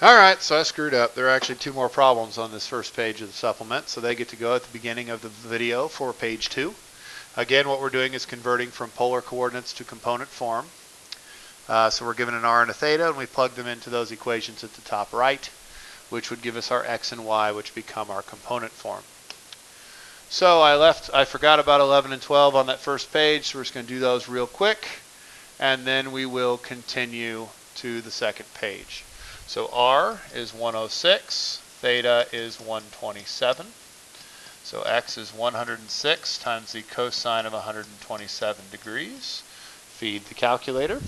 Alright, so I screwed up. There are actually two more problems on this first page of the supplement, so they get to go at the beginning of the video for page 2. Again, what we're doing is converting from polar coordinates to component form. So we're given an r and a theta, and we plug them into those equations at the top right, which would give us our x and y, which become our component form. So I forgot about 11 and 12 on that first page, so we're just going to do those real quick, and then we will continue to the second page. So r is 106, theta is 127. So x is 106 times the cosine of 127 degrees. Feed the calculator.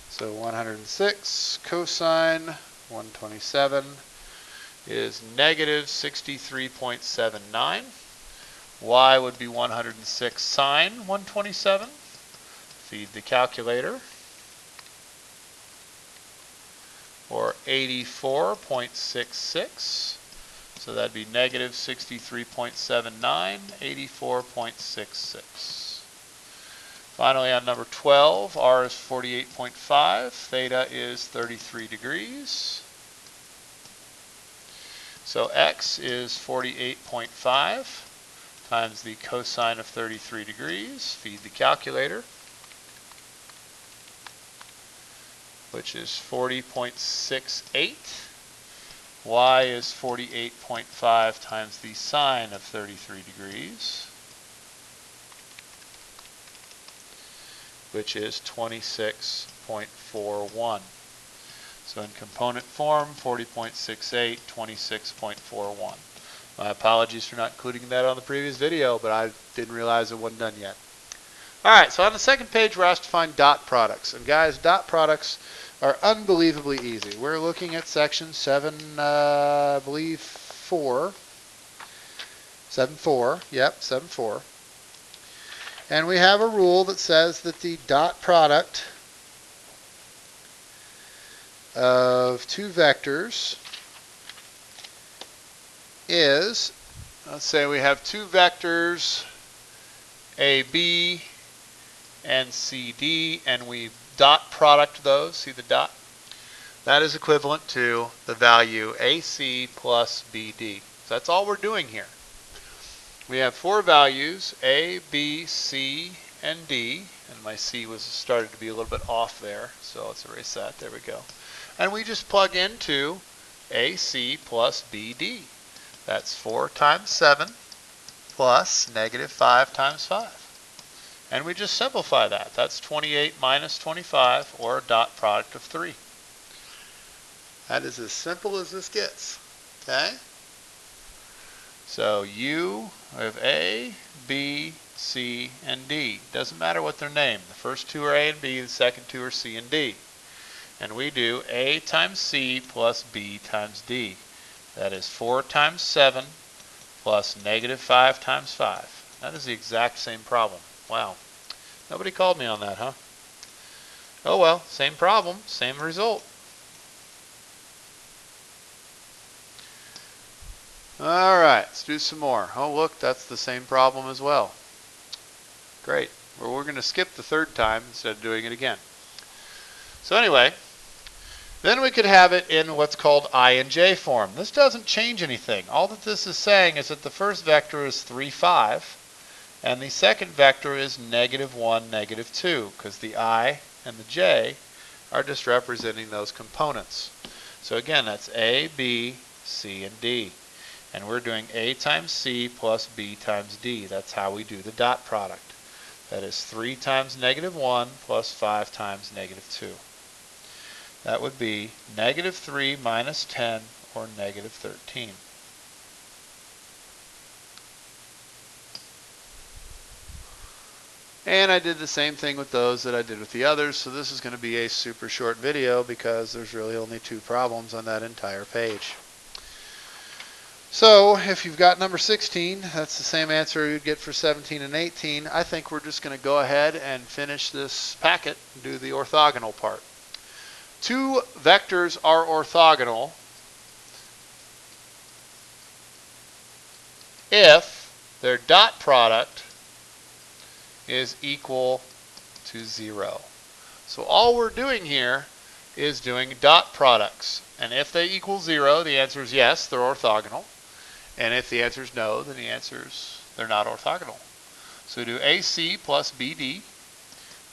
So 106 cosine 127 is negative 63.79. Y would be 106 sine 127. Feed the calculator. Or 84.66. So that'd be negative 63.79, 84.66. Finally, on number 12, r is 48.5, theta is 33 degrees. So x is 48.5 times the cosine of 33 degrees. Feed the calculator, which is 40.68. Y is 48.5 times the sine of 33 degrees, which is 26.41. So in component form, 40.68, 26.41. My apologies for not including that on the previous video, but I didn't realize it wasn't done yet. Alright, so on the second page we're asked to find dot products. And guys, dot products are unbelievably easy. We're looking at section 7, I believe 4. 7.4, yep, 7.4. And we have a rule that says that the dot product of two vectors is, let's say we have two vectors, AB and CD, and we dot product those, see the dot? That is equivalent to the value AC plus BD. So that's all we're doing here. We have four values, A, B, C, and D, and my C was started to be a little bit off there, so let's erase that, there we go. And we just plug into AC plus BD. That's 4 times 7 plus negative 5 times 5. And we just simplify that. That's 28 minus 25, or a dot product of 3. That is as simple as this gets. Okay? So U of A, B, C, and D. Doesn't matter what they're named. The first two are A and B, the second two are C and D. And we do A times C plus B times D. That is 4 times 7 plus negative 5 times 5. That is the exact same problem. Wow. Nobody called me on that, huh? Oh well, same problem, same result. Alright, let's do some more. Oh look, that's the same problem as well. Great. Well, we're going to skip the third time instead of doing it again. So anyway, then we could have it in what's called I and J form. This doesn't change anything. All that this is saying is that the first vector is 3, 5. And the second vector is negative 1, negative 2, because the I and the J are just representing those components. So again, that's A, B, C, and D. And we're doing A times C plus B times D. That's how we do the dot product. That is 3 times negative 1 plus 5 times negative 2. That would be negative 3 minus 10, or negative 13. And I did the same thing with those that I did with the others, so this is going to be a super short video because there's really only 2 problems on that entire page. So if you've got number 16, that's the same answer you'd get for 17 and 18. I think we're just going to go ahead and finish this packet and do the orthogonal part. 2 vectors are orthogonal if their dot product is equal to 0. So all we're doing here is doing dot products. And if they equal 0, the answer is yes, they're orthogonal. And if the answer is no, then the answer is they're not orthogonal. So we do AC plus BD.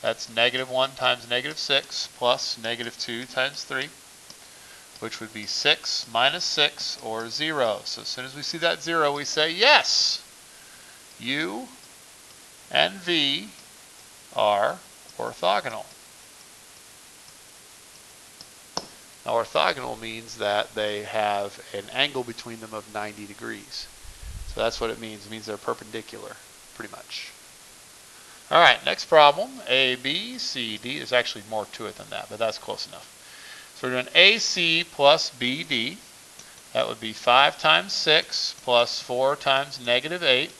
That's -1 times -6 plus -2 times 3, which would be 6 minus 6, or 0. So as soon as we see that 0, we say yes, U and V are orthogonal. Now, orthogonal means that they have an angle between them of 90 degrees. So that's what it means. It means they're perpendicular, pretty much. All right, next problem, A, B, C, D. There's actually more to it than that, but that's close enough. So we're doing AC plus BD. That would be 5 times 6 plus 4 times -8.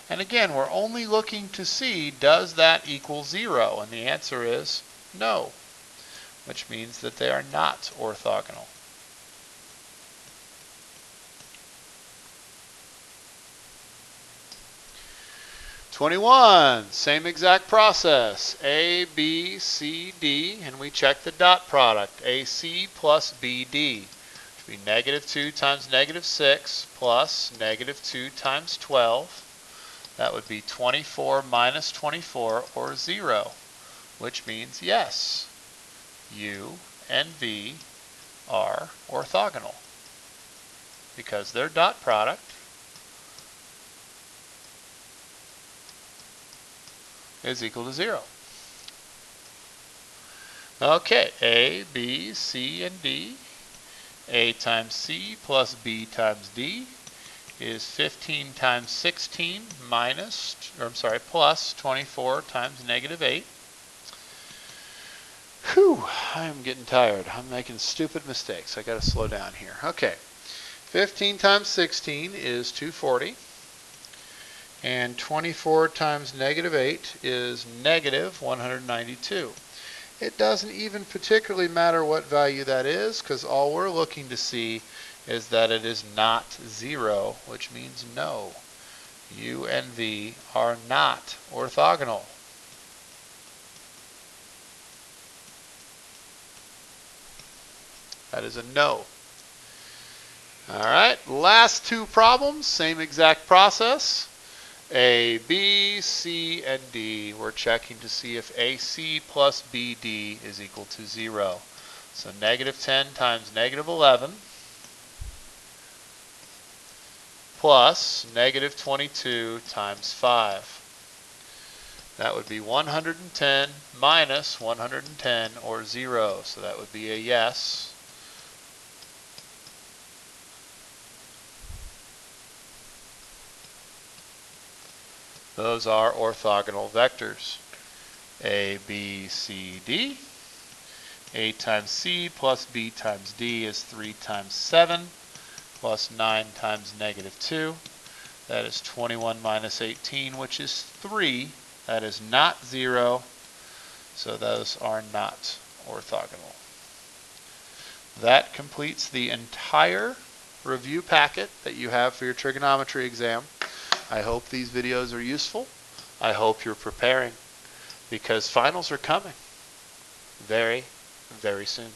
And again, we're only looking to see, does that equal 0? And the answer is no, which means that they are not orthogonal. #21, same exact process. A, B, C, D, and we check the dot product. AC plus BD, which would be -2 times -6 plus -2 times 12. That would be 24 minus 24, or 0, which means yes, U and V are orthogonal because their dot product is equal to 0. Okay, A, B, C, and D. A times C plus B times D is 15 times 16 plus 24 times -8. Whew, I'm getting tired. I'm making stupid mistakes. I got to slow down here. Okay, 15 times 16 is 240. And 24 times -8 is -192. It doesn't even particularly matter what value that is, because all we're looking to see is that it is not 0, which means no. U and V are not orthogonal. That is a no. All right, last two problems, same exact process. A, B, C, and D, we're checking to see if AC plus BD is equal to 0. So -10 times -11 plus -22 times 5. That would be 110 minus 110, or 0. So that would be a yes. Those are orthogonal vectors. A, B, C, D. A times C plus B times D is 3 times 7 plus 9 times -2. That is 21 minus 18, which is 3. That is not 0. So those are not orthogonal. That completes the entire review packet that you have for your trigonometry exam. I hope these videos are useful. I hope you're preparing, because finals are coming very, very soon.